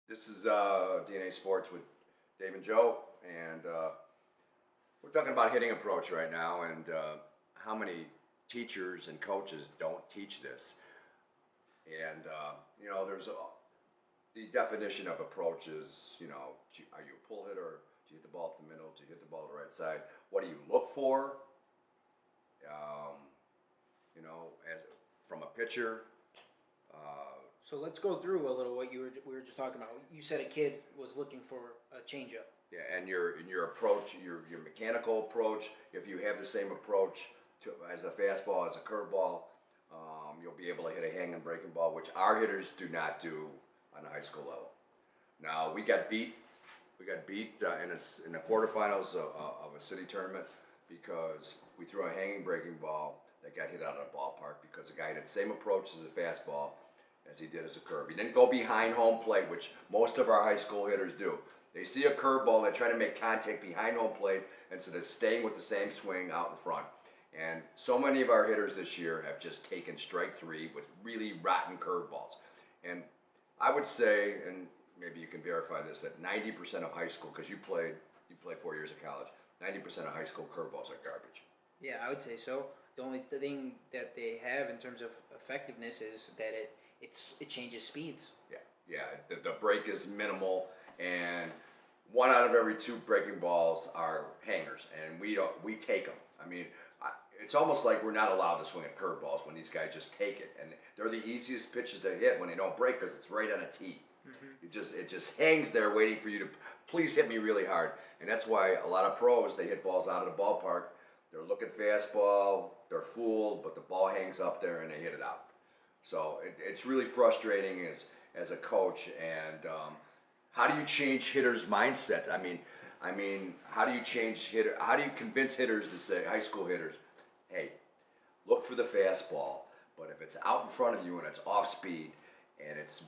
This is DNA Sports with Dave and Joe, and we're talking about hitting approach right now, and how many teachers and coaches don't teach this. And there's the definition of approach is, are you a pull hitter? Do you hit the ball up the middle? Do you hit the ball to the right side? What do you look for? Um, as from a pitcher. So let's go through a little what we were just talking about. You said a kid was looking for a changeup. Yeah, and your approach, your mechanical approach. If you have the same approach as a fastball, as a curveball, you'll be able to hit a hanging breaking ball, which our hitters do not do on the high school level. Now we got beat. We got beat in the quarterfinals of a city tournament because we threw a hanging breaking ball that got hit out of the ballpark because the guy had the same approach as a fastball as he did as a curve. He didn't go behind home plate, which most of our high school hitters do. They see a curveball, they try to make contact behind home plate instead of staying with the same swing out in front. And so many of our hitters this year have just taken strike three with really rotten curveballs. And I would say, and maybe you can verify this, that 90% of high school, because you played 4 years of college, 90% of high school curveballs are garbage. Yeah, I would say so. The only thing that they have in terms of effectiveness is that it changes speeds. Yeah. The break is minimal, and one out of every two breaking balls are hangers, and we take them. I mean, it's almost like we're not allowed to swing at curveballs when these guys just take it, and they're the easiest pitches to hit when they don't break because it's right on a tee. Mm-hmm. It just hangs there waiting for you to please hit me really hard, and that's why a lot of pros, they hit balls out of the ballpark. They're looking fastball, they're fooled, but the ball hangs up there and they hit it out. So it's really frustrating as a coach. And how do you change hitters' mindset? I mean, how do you change hitter? How do you convince hitters to say, high school hitters, hey, look for the fastball, but if it's out in front of you and it's off speed and it's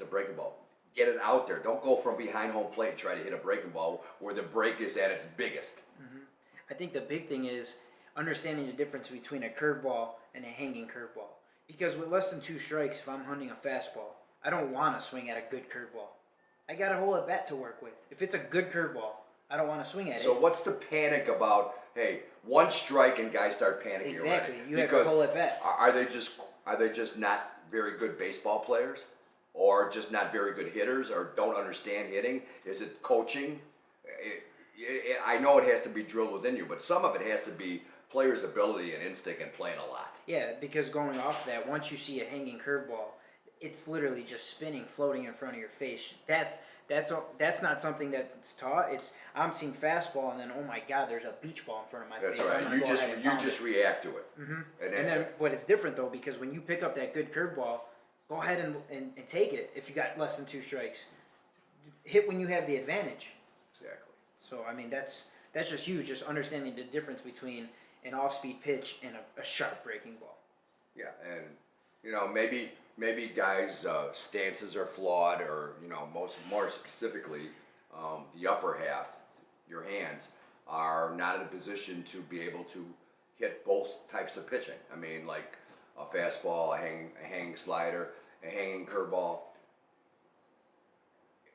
a breaking ball, get it out there. Don't go from behind home plate and try to hit a breaking ball where the break is at its biggest. Mm-hmm. I think the big thing is understanding the difference between a curveball and a hanging curveball. Because with less than two strikes, if I'm hunting a fastball, I don't want to swing at a good curveball. I got a whole at bat to work with. If it's a good curveball, I don't want to swing at it. So what's the panic about? Hey, one strike and guys start panicking. Exactly, already? you have a whole at bat. Are they just not very good baseball players, or just not very good hitters, or don't understand hitting? Is it coaching? I know it has to be drilled within you, but some of it has to be players' ability and instinct and playing a lot. Yeah, because going off that, once you see a hanging curveball, it's literally just spinning, floating in front of your face. That's not something that's taught. I'm seeing fastball, and then oh my God, there's a beach ball in front of my face. That's right. You just react to it. Mm-hmm. And then, but it's different though, because when you pick up that good curveball, go ahead and take it. If you got less than two strikes, hit when you have the advantage. Exactly. So I mean that's just huge. Just understanding the difference between an off-speed pitch and a sharp breaking ball. Yeah, and maybe guys' stances are flawed, or more specifically, the upper half, your hands, are not in a position to be able to hit both types of pitching. I mean, like a fastball, a hanging slider, a hanging curveball.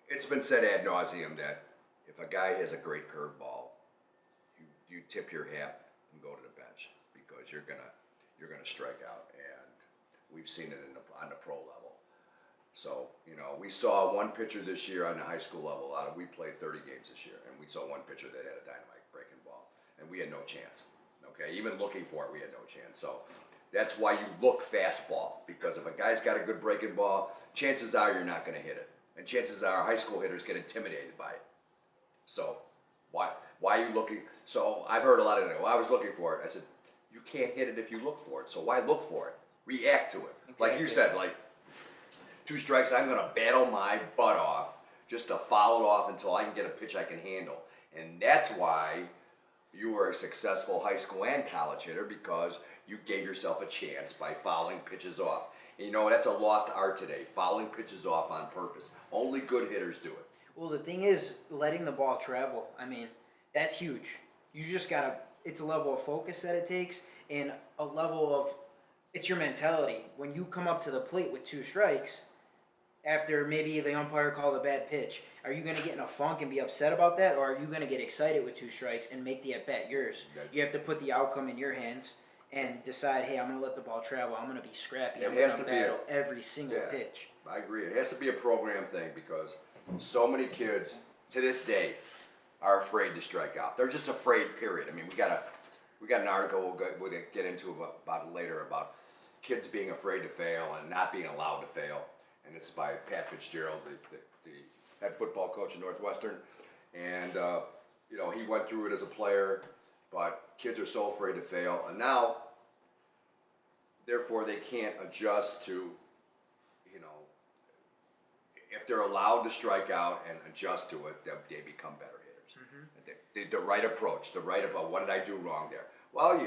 It's been said ad nauseum that if a guy has a great curveball, you tip your hat and go to the bench because you're gonna strike out, and we've seen it on the pro level. So we saw one pitcher this year on the high school level. We played 30 games this year, and we saw one pitcher that had a dynamite breaking ball, and we had no chance. Okay, even looking for it, we had no chance. So that's why you look fastball, because if a guy's got a good breaking ball, chances are you're not going to hit it, and chances are high school hitters get intimidated by it. So why are you looking? So I've heard a lot of it. Well, I was looking for it. I said, you can't hit it if you look for it. So why look for it? React to it. Exactly. Like you said, like two strikes, I'm going to battle my butt off just to foul it off until I can get a pitch I can handle. And that's why you were a successful high school and college hitter, because you gave yourself a chance by fouling pitches off. And that's a lost art today, fouling pitches off on purpose. Only good hitters do it. Well, the thing is, letting the ball travel, I mean, that's huge. You just gotta, it's a level of focus that it takes, and a level of, it's your mentality. When you come up to the plate with two strikes, after maybe the umpire called a bad pitch? Are you going to get in a funk and be upset about that, or are you going to get excited with 2 strikes and make the at bat yours? You have to put the outcome in your hands and decide, hey, I'm going to let the ball travel. I'm going to be scrappy. I'm going to battle every single pitch. I agree. It has to be a program thing because so many kids to this day are afraid to strike out. They're just afraid. Period. I mean, we got an article we'll get into about it later about kids being afraid to fail and not being allowed to fail, and it's by Pat Fitzgerald, the head football coach at Northwestern, and he went through it as a player, but kids are so afraid to fail, and now, therefore, they can't adjust to, if they're allowed to strike out and adjust to it, they become better hitters. The right approach, the right about what did I do wrong there? Well,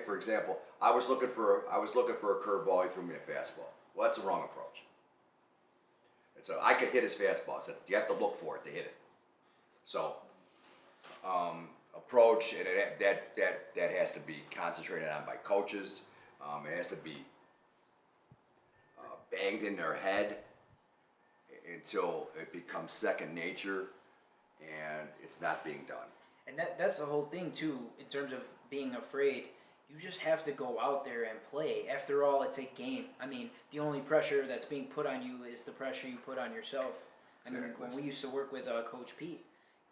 for example, I was looking for a curveball. He threw me a fastball. Well, that's the wrong approach. And so I could hit his fastball. So you have to look for it to hit it. So approach, and that has to be concentrated on by coaches. It has to be banged in their head until it becomes second nature, and it's not being done. And that's the whole thing too, in terms of being afraid. You just have to go out there and play. After all, it's a game. I mean, the only pressure that's being put on you is the pressure you put on yourself. I mean, when we used to work with Coach Pete,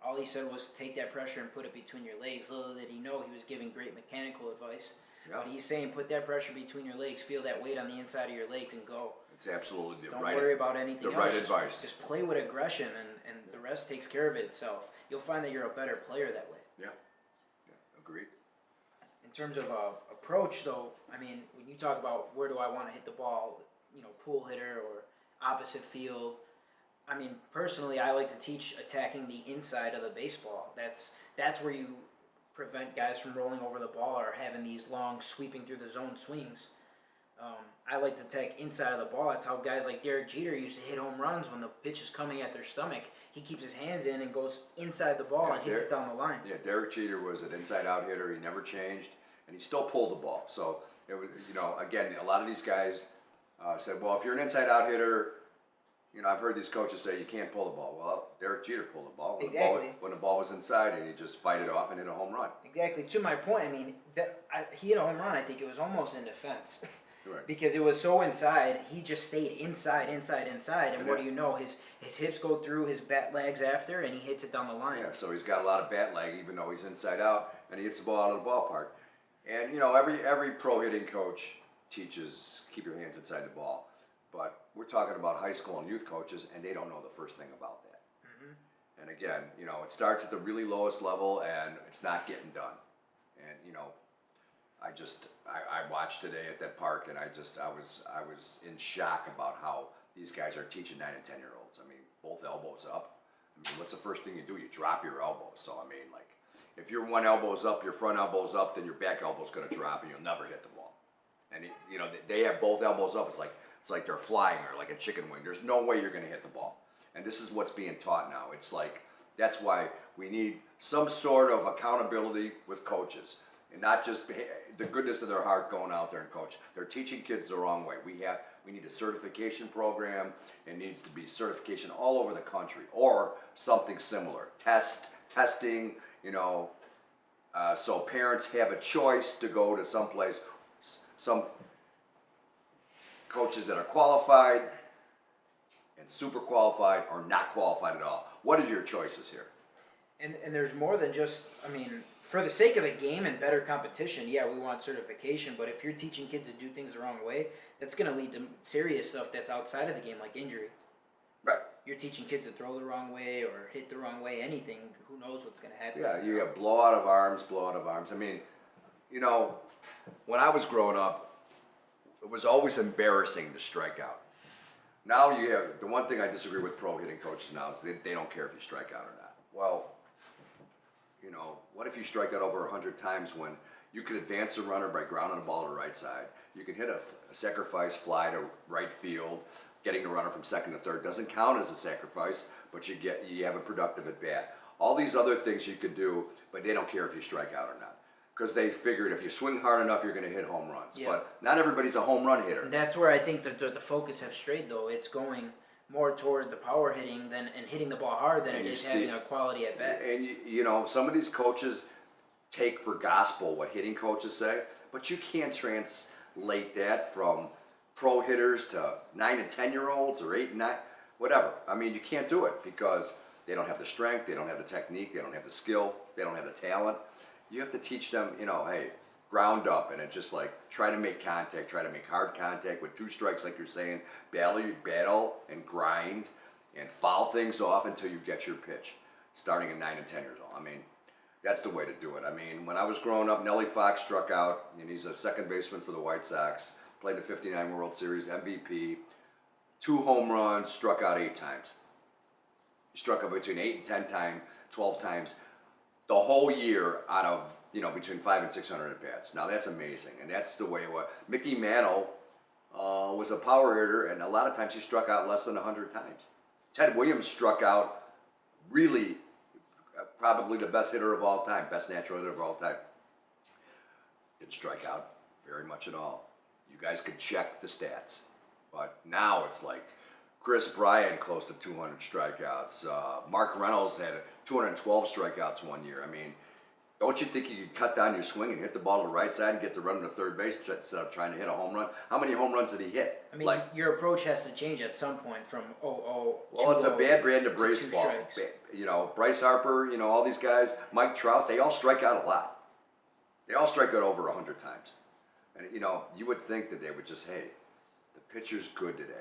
all he said was take that pressure and put it between your legs. Little did he know he was giving great mechanical advice. Yep. But he's saying put that pressure between your legs, feel that weight on the inside of your legs, and go. It's absolutely the Don't right. Don't worry about anything else. Right advice. Just play with aggression, and the rest takes care of it itself. You'll find that you're a better player that way. Yeah. Agreed. In terms of approach, though, I mean, when you talk about where do I want to hit the ball, pull hitter or opposite field, I mean, personally, I like to teach attacking the inside of the baseball. That's where you prevent guys from rolling over the ball or having these long sweeping through the zone swings. I like to attack inside of the ball. That's how guys like Derek Jeter used to hit home runs when the pitch is coming at their stomach. He keeps his hands in and goes inside the ball and hits it down the line. Yeah, Derek Jeter was an inside-out hitter. He never changed, and he still pulled the ball. So, it was, again, a lot of these guys said, well, if you're an inside-out hitter, I've heard these coaches say you can't pull the ball. Well, Derek Jeter pulled the ball when the ball was inside, and he just fight it off and hit a home run. Exactly. To my point, I mean, he hit a home run. I think it was almost in defense. Right. Because it was so inside, he just stayed inside, and what do you know? His hips go through his bat legs after, and he hits it down the line. Yeah, so he's got a lot of bat leg, even though he's inside out, and he hits the ball out of the ballpark. And every pro hitting coach teaches keep your hands inside the ball, but we're talking about high school and youth coaches, and they don't know the first thing about that. Mm-hmm. And again, it starts at the really lowest level, and it's not getting done. And I watched today at that park, and I was in shock about how these guys are teaching 9 and 10-year-olds. I mean, both elbows up. I mean, what's the first thing you do? You drop your elbows. So I mean, like, if your one elbow's up, your front elbow's up, then your back elbow's going to drop, and you'll never hit the ball. And they have both elbows up. It's like they're flying, or like a chicken wing. There's no way you're going to hit the ball. And this is what's being taught now. It's like that's why we need some sort of accountability with coaches. And not just the goodness of their heart going out there and coach. They're teaching kids the wrong way. We need a certification program. It needs to be certification all over the country or something similar. Testing, so parents have a choice to go to some place. Some coaches that are qualified and super qualified or not qualified at all. What are your choices here? And there's more than just, I mean, for the sake of the game and better competition, yeah, we want certification, but if you're teaching kids to do things the wrong way, that's going to lead to serious stuff that's outside of the game, like injury. Right. You're teaching kids to throw the wrong way or hit the wrong way, anything, who knows what's going to happen. Yeah, you have blowout of arms. I mean, when I was growing up, it was always embarrassing to strike out. Now you have, the one thing I disagree with pro hitting coaches now is they don't care if you strike out or not. Well, what if you strike out over 100 times when you could advance the runner by grounding the ball to the right side? You can hit a sacrifice fly to right field, getting the runner from second to third. Doesn't count as a sacrifice, but you have a productive at bat. All these other things you can do, but they don't care if you strike out or not. because they figured if you swing hard enough, you're going to hit home runs. Yeah. But not everybody's a home run hitter. And that's where I think that the focus have strayed, though. It's going more toward the power hitting and hitting the ball hard than And it you is see- having a quality at bat. And you know, some of these coaches take for gospel what hitting coaches say, but you can't translate that from pro hitters to 9 and 10-year-olds or 8 and 9, whatever. I mean, you can't do it because they don't have the strength, they don't have the technique, they don't have the skill, they don't have the talent. You have to teach them, you know, hey, ground up, and it's just like try to make contact, try to make hard contact with 2 strikes, like you're saying, battle and grind and foul things off until you get your pitch, starting at 9 and 10 years old. I mean, that's the way to do it. I mean, when I was growing up, Nellie Fox struck out, and he's a second baseman for the White Sox, played the '59 World Series, MVP, 2 home runs, struck out 8 times. He struck out between 8 and 10 times, 12 times, the whole year out of, you know, between 500 and 600 at bats. Now that's amazing, and that's the way it was. Mickey Mantle was a power hitter, and a lot of times he struck out less than 100 times. Ted Williams struck out really probably the best hitter of all time, best natural hitter of all time. Didn't strike out very much at all. You guys could check the stats, but now it's like Chris Bryant close to 200 strikeouts. Mark Reynolds had 212 strikeouts one year. I mean, don't you think you could cut down your swing and hit the ball to the right side and get the run to third base instead of trying to hit a home run? How many home runs did he hit? I mean, your approach has to change at some point from Well, it's a bad brand of baseball. strikes. You know, Bryce Harper, you know, all these guys, Mike Trout, they all strike out a lot. They all strike out over 100 times. And, you know, you would think that they would just, hey, the pitcher's good today.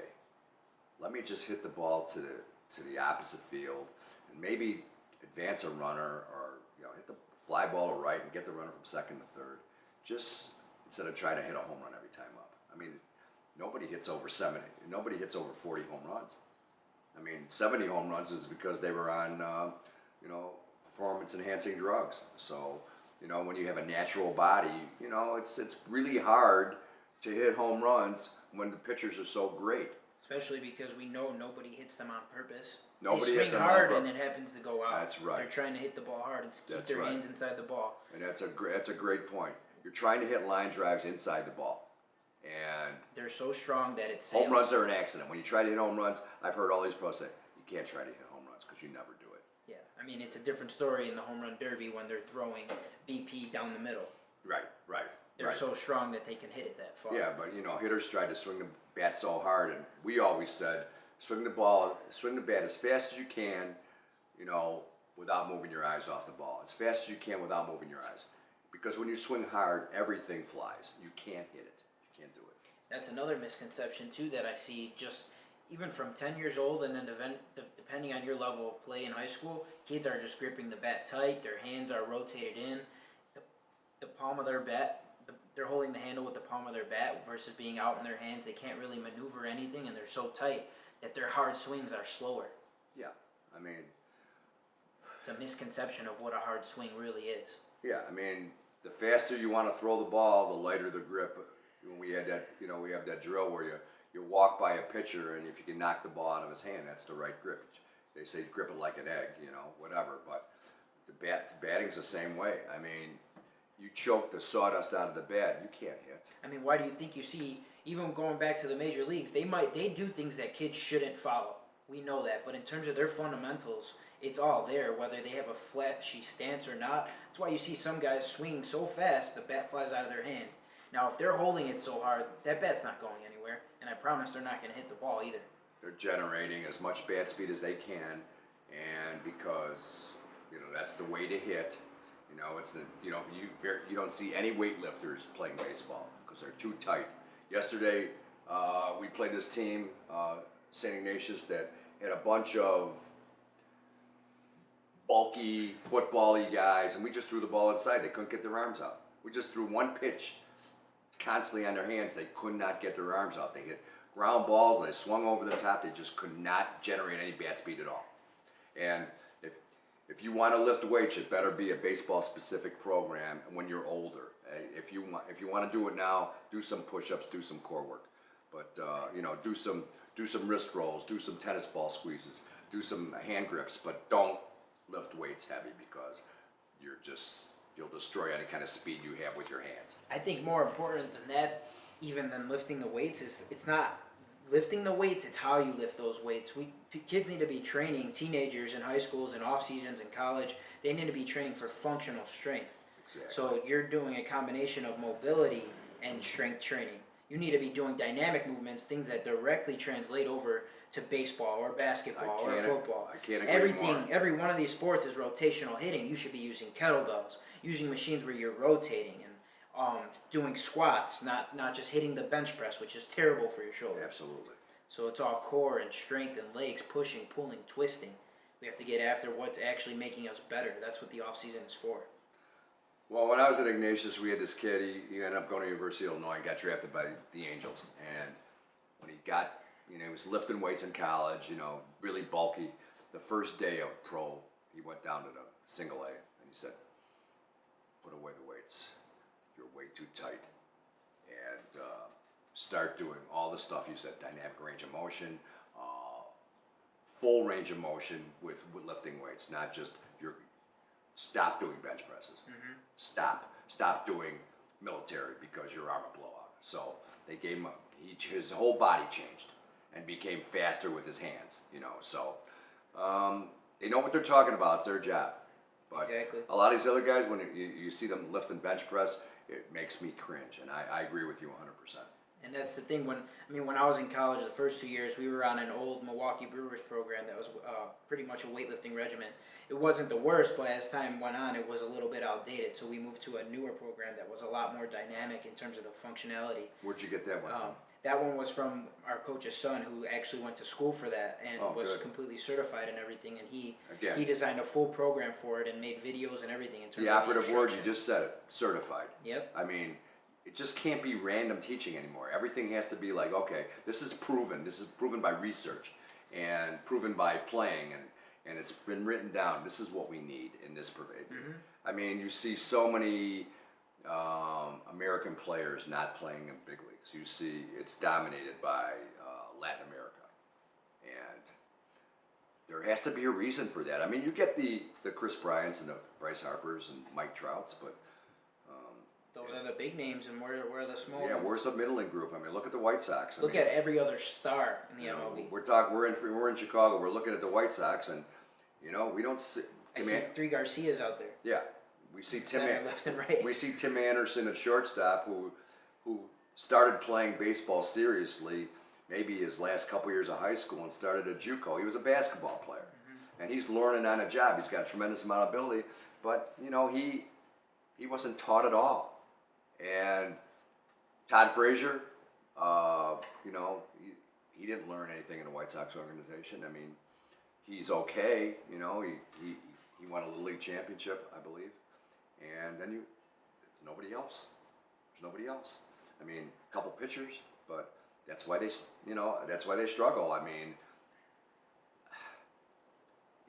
Let me just hit the ball to the opposite field and maybe advance a runner or, you know, hit the fly ball to right and get the runner from second to third. Just instead of trying to hit a home run every time up. I mean, nobody hits over 70. Nobody hits over 40 home runs. I mean, 70 home runs is because they were on, you know, performance-enhancing drugs. So, you know, when you have a natural body, you know, it's really hard to hit home runs when the pitchers are so great. Especially because we know nobody hits them on purpose. Nobody they hits swing them on hard purpose. and it happens to go out. That's right. They're trying to hit the ball hard and keep That's their right. hands inside the ball. And that's a great point. You're trying to hit line drives inside the ball. And They're so strong that it's home runs are an accident. When you try to hit home runs, I've heard all these pros say, you can't try to hit home runs because you never do it. Yeah, I mean, it's a different story in the home run derby when they're throwing BP down the middle. Right. They're so strong that they can hit it that far. Yeah, but you know, hitters tried to swing the bat so hard, and we always said, swing the bat as fast as you can, you know, without moving your eyes off the ball. As fast as you can without moving your eyes. Because when you swing hard, everything flies. You can't hit it. You can't do it. That's another misconception, too, that I see just even from 10 years old and then depending on your level of play in high school, kids are just gripping the bat tight, their hands are rotated in, the palm of their bat, they're holding the handle with the palm of their bat versus being out in their hands. They can't really maneuver anything, and they're so tight that their hard swings are slower. Yeah, I mean, it's a misconception of what a hard swing really is. Yeah, I mean, the faster you want to throw the ball, the lighter the grip. When we had that, you know, we have that drill where you walk by a pitcher, and if you can knock the ball out of his hand, that's the right grip. They say grip it like an egg, you know, whatever. But the batting's the same way. I mean, you choke the sawdust out of the bat, you can't hit. I mean, why do you think you see, even going back to the major leagues, they do things that kids shouldn't follow. We know that, but in terms of their fundamentals, it's all there, whether they have a flashy stance or not. That's why you see some guys swing so fast, the bat flies out of their hand. Now, if they're holding it so hard, that bat's not going anywhere, and I promise they're not going to hit the ball either. They're generating as much bat speed as they can, and because, you know, that's the way to hit. You know, you don't see any weightlifters playing baseball because they're too tight. Yesterday, we played this team, St. Ignatius, that had a bunch of bulky, football-y guys, and we just threw the ball inside. They couldn't get their arms out. We just threw one pitch constantly on their hands. They could not get their arms out. They hit ground balls, and they swung over the top. They just could not generate any bat speed at all. And if you want to lift weights, it better be a baseball-specific program when you're older. If you want to do it now, do some push-ups, do some core work. But you know, do some wrist rolls, do some tennis ball squeezes, do some hand grips. But don't lift weights heavy because you'll destroy any kind of speed you have with your hands. I think more important than that, even than lifting the weights, is it's not lifting the weights, it's how you lift those weights. Kids need to be training, teenagers in high schools and off seasons in college, they need to be training for functional strength. Exactly. So you're doing a combination of mobility and strength training. You need to be doing dynamic movements, things that directly translate over to baseball or basketball or football. I can't agree more. Every one of these sports is rotational hitting. You should be using kettlebells, using machines where you're rotating and doing squats, not just hitting the bench press, which is terrible for your shoulders. Absolutely. So it's all core and strength and legs, pushing, pulling, twisting. We have to get after what's actually making us better. That's what the off season is for. Well, when I was at Ignatius, we had this kid. He ended up going to University of Illinois. Got drafted by the Angels, and when he got, he was lifting weights in college. Really bulky. The first day of pro, he went down to the single A, and he said, "Put away the weights. You're way too tight, and start doing all the stuff you said: dynamic range of motion, full range of motion with lifting weights, not just your." Stop doing bench presses. Mm-hmm. Stop doing military because your arm will blow out. So they gave him his whole body changed and became faster with his hands. So they know what they're talking about. It's their job. But exactly. A lot of these other guys, when you see them lifting bench press, it makes me cringe, and I agree with you 100%. And that's the thing. When I was in college, the first 2 years, we were on an old Milwaukee Brewers program that was pretty much a weightlifting regimen. It wasn't the worst, but as time went on, it was a little bit outdated. So we moved to a newer program that was a lot more dynamic in terms of the functionality. Where'd you get that one from? That one was from our coach's son, who actually went to school for that and was good. Completely certified and everything. And he designed a full program for it and made videos and everything in terms the of operative word you just said it, certified. Yep. I mean, it just can't be random teaching anymore. Everything has to be like, okay, this is proven. This is proven by research and proven by playing, and it's been written down. This is what we need in this. Mm-hmm. I mean, you see so many American players not playing in big leagues. You see it's dominated by Latin America, and there has to be a reason for that. I mean, you get the Chris Bryants and the Bryce Harpers and Mike Trouts, but those are the big names, and where are the small? Yeah, where's the middling group? I mean, look at the White Sox. Look at every other star in the MLB. We're in Chicago. We're looking at the White Sox, and we don't see. I see 3 Garcias out there. Yeah, we see left and right. We see Tim Anderson at shortstop, who started playing baseball seriously, maybe his last couple years of high school, and started at JUCO. He was a basketball player, and he's learning on a job. He's got a tremendous amount of ability, but he wasn't taught at all. And Todd Frazier, he didn't learn anything in the White Sox organization. I mean, he's okay. He won a Little League championship, I believe. And then nobody else. There's nobody else. I mean, a couple pitchers, but that's why they struggle. I mean,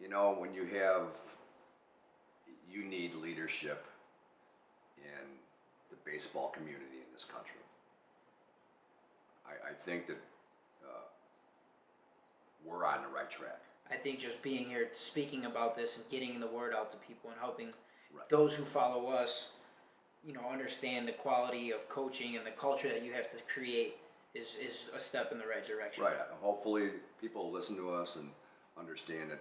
when you need leadership in the baseball community in this country. I think that we're on the right track. I think just being here, speaking about this, and getting the word out to people, and helping those who follow us, understand the quality of coaching and the culture that you have to create is a step in the right direction. Right. Hopefully, people listen to us and understand that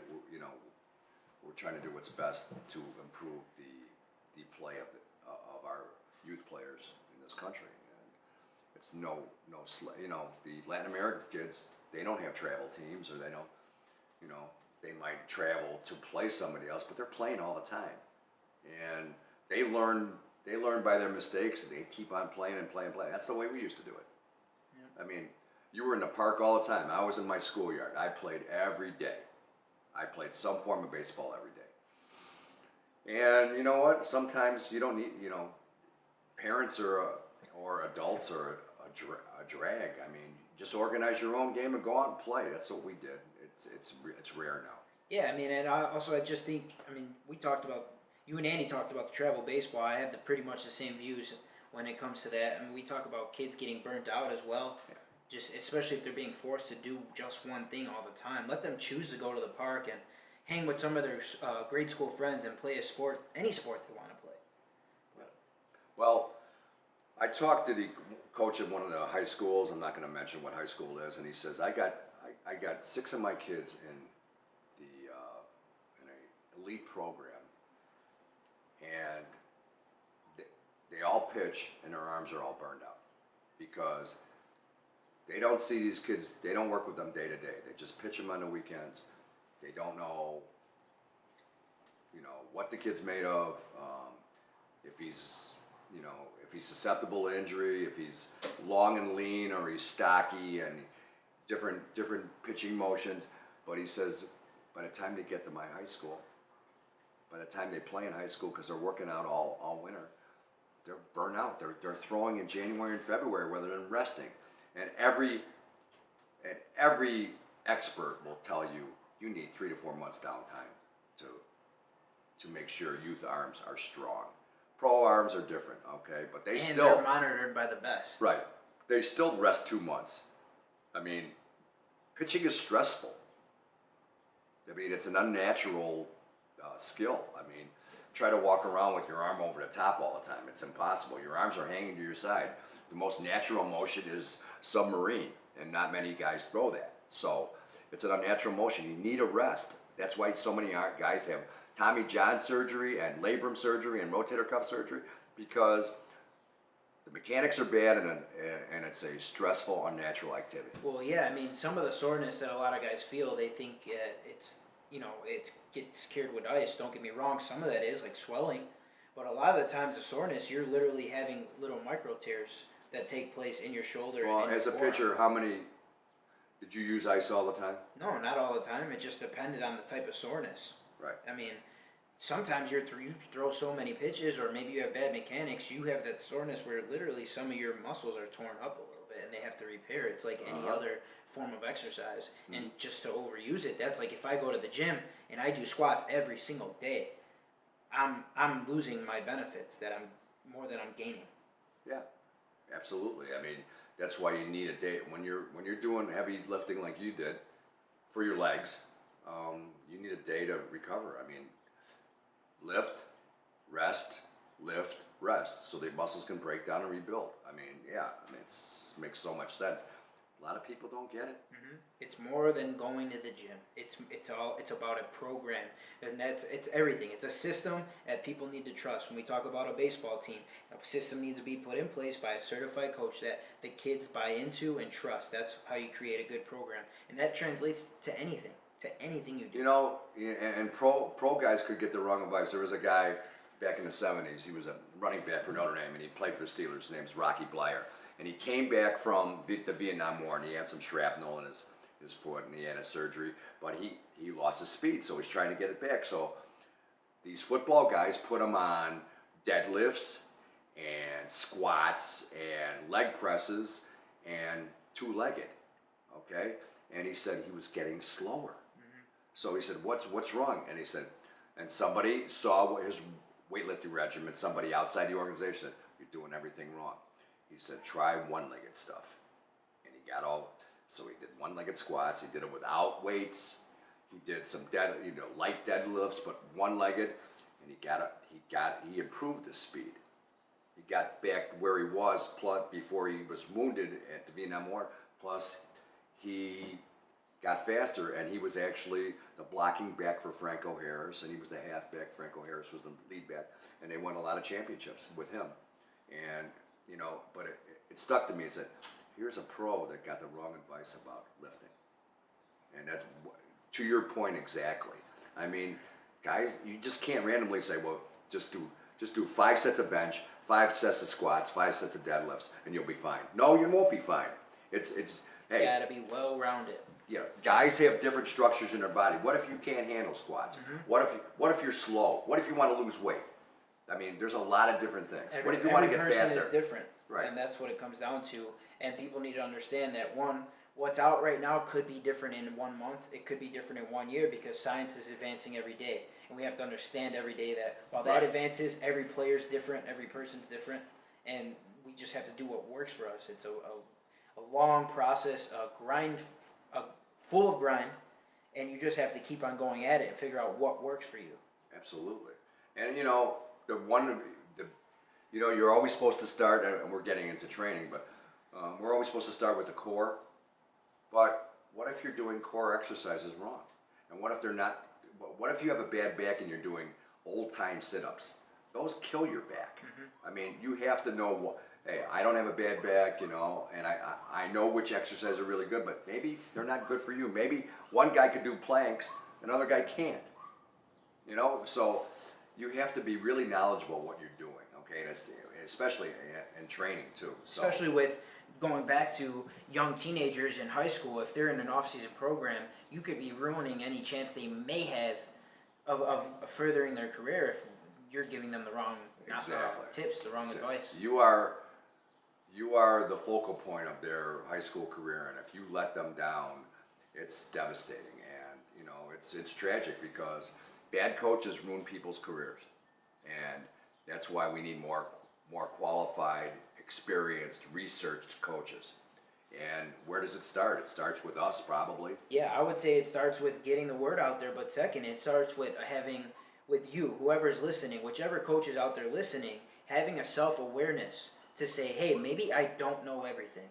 we're trying to do what's best to improve the play of our youth players in this country. And it's the Latin American kids, they don't have travel teams, or they don't, they might travel to play somebody else, but they're playing all the time. And they learn by their mistakes, and they keep on playing and playing and playing. That's the way we used to do it. Yeah. I mean, you were in the park all the time. I was in my schoolyard. I played every day. I played some form of baseball every day. And you know what? Sometimes you don't need, parents or adults are a drag. I mean, just organize your own game and go out and play. That's what we did. It's rare now. Yeah, I mean, and I just think, we talked about, you and Andy talked about the travel baseball. I have pretty much the same views when it comes to that. We talk about kids getting burnt out as well. Yeah. Just especially if they're being forced to do just one thing all the time. Let them choose to go to the park and hang with some of their grade school friends and play a sport, any sport they want to play. Well, I talked to the coach at one of the high schools. I'm not going to mention what high school it is, and he says I got 6 of my kids in the in a elite program, and they all pitch, and their arms are all burned out because they don't see these kids. They don't work with them day to day. They just pitch them on the weekends. They don't know, what the kid's made of. If he's if he's susceptible to injury, if he's long and lean, or he's stocky and different pitching motions. But he says, by the time they get to my high school, by the time they play in high school, because they're working out all winter, they're burnt out. They're throwing in January and February rather than resting. And every expert will tell you you need 3 to 4 months downtime to make sure youth arms are strong. Pro arms are different, okay, but and they're monitored by the best. Right. They still rest 2 months. I mean, pitching is stressful. I mean, it's an unnatural skill. I mean, try to walk around with your arm over the top all the time. It's impossible. Your arms are hanging to your side. The most natural motion is submarine, and not many guys throw that. So it's an unnatural motion. You need a rest. That's why so many guys have Tommy John surgery and labrum surgery and rotator cuff surgery, because the mechanics are bad and it's a stressful, unnatural activity. Well, yeah, I mean, some of the soreness that a lot of guys feel, they think it's, it gets cured with ice. Don't get me wrong, some of that is like swelling, but a lot of the times the soreness, you're literally having little micro tears that take place in your shoulder. Well, and as a pitcher, how many did you use ice all the time? No, not all the time. It just depended on the type of soreness. Right. I mean, sometimes you throw so many pitches, or maybe you have bad mechanics, you have that soreness where literally some of your muscles are torn up a little bit and they have to repair. It's like any other form of exercise. And just to overuse it, that's like if I go to the gym and I do squats every single day, I'm losing my benefits more than I'm gaining. Yeah, absolutely. I mean, that's why you need a day when you're doing heavy lifting like you did for your legs. You need a day to recover. I mean, lift, rest, so the muscles can break down and rebuild. I mean, yeah, it makes so much sense. A lot of people don't get it. Mm-hmm. It's more than going to the gym. It's about a program, and it's everything. It's a system that people need to trust. When we talk about a baseball team, a system needs to be put in place by a certified coach that the kids buy into and trust. That's how you create a good program, and that translates to anything you do. And pro guys could get the wrong advice. There was a guy back in the 70s. He was a running back for Notre Dame, and he played for the Steelers. His name's Rocky Blyer. And he came back from the Vietnam War, and he had some shrapnel in his foot, and he had a surgery. But he lost his speed, so he's trying to get it back. So these football guys put him on deadlifts and squats and leg presses and two-legged, okay? And he said he was getting slower. So he said, what's wrong? And he said, and somebody saw his weightlifting regimen, somebody outside the organization said, you're doing everything wrong. He said, try one-legged stuff. And he got so he did one-legged squats. He did it without weights. He did some light deadlifts, but one-legged. And he improved his speed. He got back where he was before he was wounded at the Vietnam War. Plus, he got faster, and he was actually the blocking back for Franco Harris, and he was the halfback. Franco Harris was the lead back, and they won a lot of championships with him. And but it stuck to me. It said, here's a pro that got the wrong advice about lifting. And that's, to your point exactly. I mean, guys, you just can't randomly say, well, just do 5 sets of bench, 5 sets of squats, 5 sets of deadlifts, and you'll be fine. No, you won't be fine. It's hey, got to be well-rounded. Yeah, guys have different structures in their body. What if you can't handle squats? What if you're slow? What if you want to lose weight? I mean, there's a lot of different things. What if you want to get faster? Every person is different, right? And that's what it comes down to. And people need to understand that what's out right now could be different in 1 month. It could be different in 1 year because science is advancing every day, and we have to understand every day that while that advances, every player's different, every person's different, and we just have to do what works for us. It's a long process, full of grind, and you just have to keep on going at it and figure out what works for you. Absolutely. And You know, you're always supposed to start, and we're getting into training, but we're always supposed to start with the core. But what if you're doing core exercises wrong? And what if they're not? What if you have a bad back and you're doing old time sit-ups? Those kill your back. I mean, you have to know what. Hey, I don't have a bad back, you know, and I know which exercises are really good, but maybe they're not good for you. Maybe one guy could do planks, another guy can't. You know, so you have to be really knowledgeable what you're doing, okay? And especially in training too. So. Especially with going back to young teenagers in high school, if they're in an off-season program, you could be ruining any chance they may have of furthering their career if you're giving them the wrong, not the wrong tips, the wrong advice. You are the focal point of their high school career, and if you let them down, it's devastating. And you know, it's tragic because bad coaches ruin people's careers, and that's why we need more qualified, experienced, researched coaches. And where does it start? It starts with us, probably. Yeah, I would say it starts with getting the word out there, but second, it starts with with you, whoever's listening, whichever coach is out there listening, having a self-awareness to say, hey, maybe I don't know everything.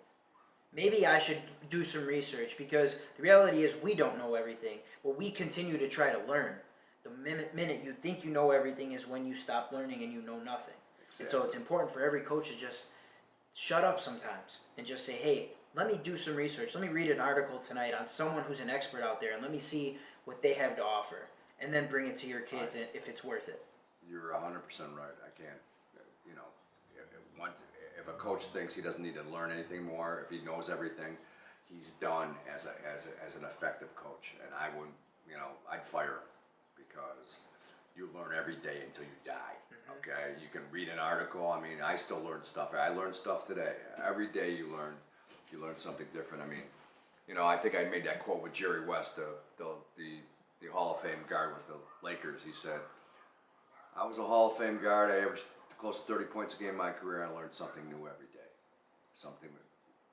Maybe I should do some research, because the reality is we don't know everything, but we continue to try to learn. The minute you think you know everything is when you stop learning and you know nothing. Exactly. And so it's important for every coach to just shut up sometimes and just say, hey, let me do some research. Let me read an article tonight on someone who's an expert out there, and let me see what they have to offer, and then bring it to your kids if it's worth it. You're 100% right. I can't, you know, if a coach thinks he doesn't need to learn anything more, if he knows everything, he's done as an effective coach. And I wouldn't, you know, I'd fire him, because you learn every day until you die. Okay, you can read an article. I mean, I still learn stuff. I learn stuff today. Every day you learn something different. I mean, you know, I think I made that quote with Jerry West, the Hall of Fame guard with the Lakers. He said, I was a Hall of Fame guard. I averaged close to 30 points a game in my career. I learned something new every day. Something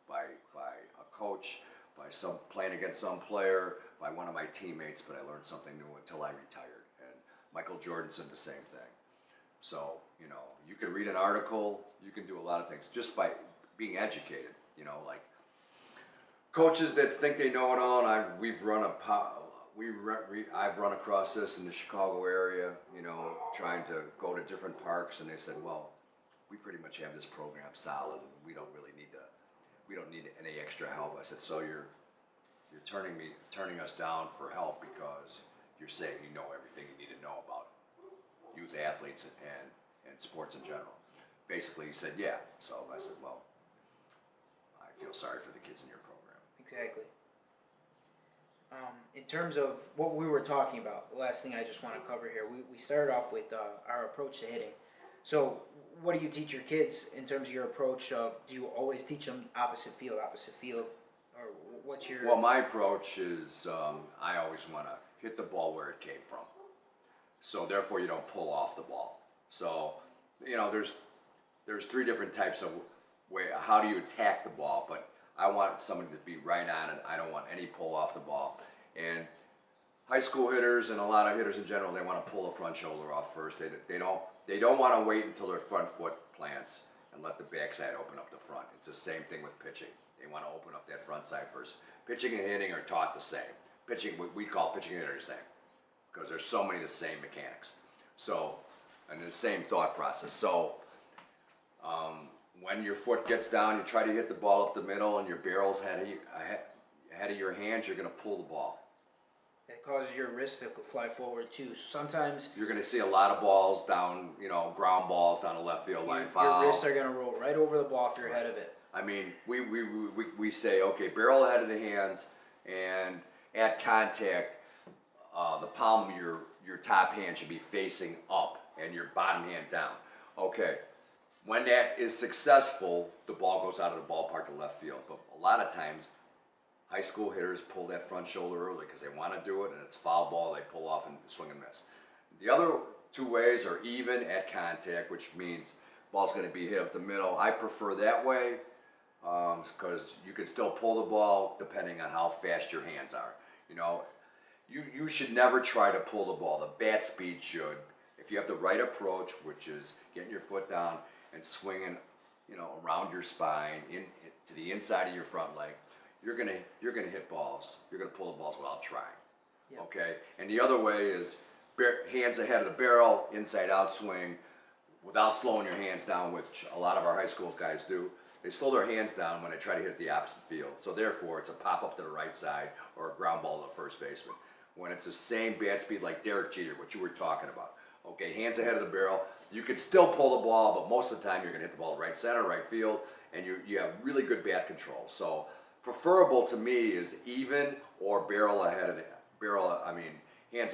by a coach, by playing against some player, by one of my teammates, but I learned something new until I retired. And Michael Jordan said the same thing. So, you know, you can read an article, you can do a lot of things just by being educated. You know, like coaches that think they know it all, and I've run across this in the Chicago area, you know, trying to go to different parks, and they said, well, we pretty much have this program solid, and we don't need any extra help. I said, so you're turning us down for help because you're saying you know everything you need to know about youth athletes and sports in general. Basically, he said, yeah. So I said, well, I feel sorry for the kids in your program. Exactly. In terms of what we were talking about, the last thing I just want to cover here, we started off with our approach to hitting. So what do you teach your kids in terms of your approach of, do you always teach them opposite field, or what's your... Well, my approach is I always want to hit the ball where it came from. So therefore you don't pull off the ball. So, you know, there's three different types of how do you attack the ball, but I want somebody to be right on it. I don't want any pull off the ball. And high school hitters and a lot of hitters in general, they want to pull the front shoulder off first. They don't want to wait until their front foot plants and let the backside open up the front. It's the same thing with pitching. They want to open up that front side first. Pitching and hitting are taught the same. Pitching, we call pitching and hitting the same, because there's so many of the same mechanics. So, and the same thought process. So, when your foot gets down, you try to hit the ball up the middle, and your barrel's ahead of your hands, you're going to pull the ball. It causes your wrist to fly forward too. Sometimes you're going to see a lot of balls down, you know, ground balls down the left field line foul. Your wrists are going to roll right over the ball if you're ahead of it. I mean, we say, okay, barrel ahead of the hands, and at contact, the palm of your top hand should be facing up and your bottom hand down. Okay, when that is successful, the ball goes out of the ballpark to left field. But a lot of times, high school hitters pull that front shoulder early because they want to do it, and it's foul ball. They pull off and swing and miss. The other two ways are even at contact, which means ball's going to be hit up the middle. I prefer that way because you can still pull the ball depending on how fast your hands are. You know, you should never try to pull the ball. The bat speed should. If you have the right approach, which is getting your foot down and swinging, around your spine to the inside of your front leg, you're gonna hit balls. You're gonna pull the balls without trying. Yep. Okay. And the other way is hands ahead of the barrel, inside out swing, without slowing your hands down, which a lot of our high school guys do. They slow their hands down when they try to hit the opposite field. So therefore, it's a pop up to the right side or a ground ball to the first baseman. When it's the same bat speed like Derek Jeter, what you were talking about. Okay, hands ahead of the barrel. You can still pull the ball, but most of the time you're gonna hit the ball right center, right field, and you have really good bat control. So preferable to me is even or hands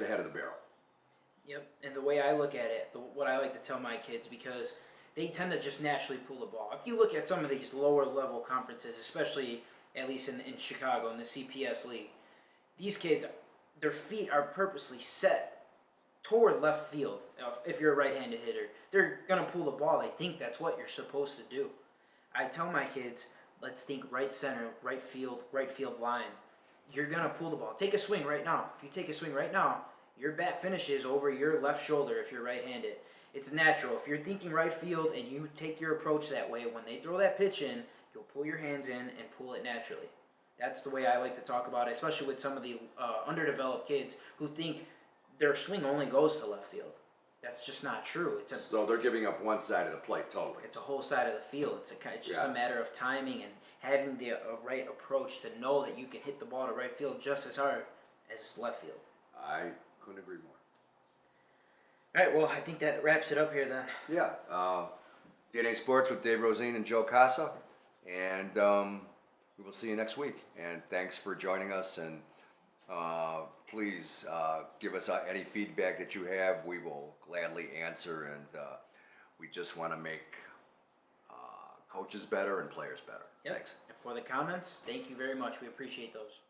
ahead of the barrel. Yep, and the way I look at it, what I like to tell my kids, because they tend to just naturally pull the ball. If you look at some of these lower level conferences, especially at least in Chicago in the CPS league, these kids, their feet are purposely set toward left field. If you're a right-handed hitter, they're gonna pull the ball. They think that's what you're supposed to do. I tell my kids, let's think right center, right field line. You're gonna pull the ball. Take a swing right now. If you take a swing right now, your bat finishes over your left shoulder if you're right-handed. It's natural. If you're thinking right field and you take your approach that way, when they throw that pitch in, you'll pull your hands in and pull it naturally. That's the way I like to talk about it, especially with some of the underdeveloped kids who think their swing only goes to left field. That's just not true. So they're giving up one side of the plate totally. It's a whole side of the field. It's just a matter of timing and having the right approach to know that you can hit the ball to right field just as hard as left field. I couldn't agree more. All right, well, I think that wraps it up here then. Yeah. DNA Sports with Dave Rosene and Joe Casa. And we will see you next week. And thanks for joining us. And please give us any feedback that you have. We will gladly answer. And we just want to make coaches better and players better. Yep. Thanks. And for the comments, thank you very much. We appreciate those.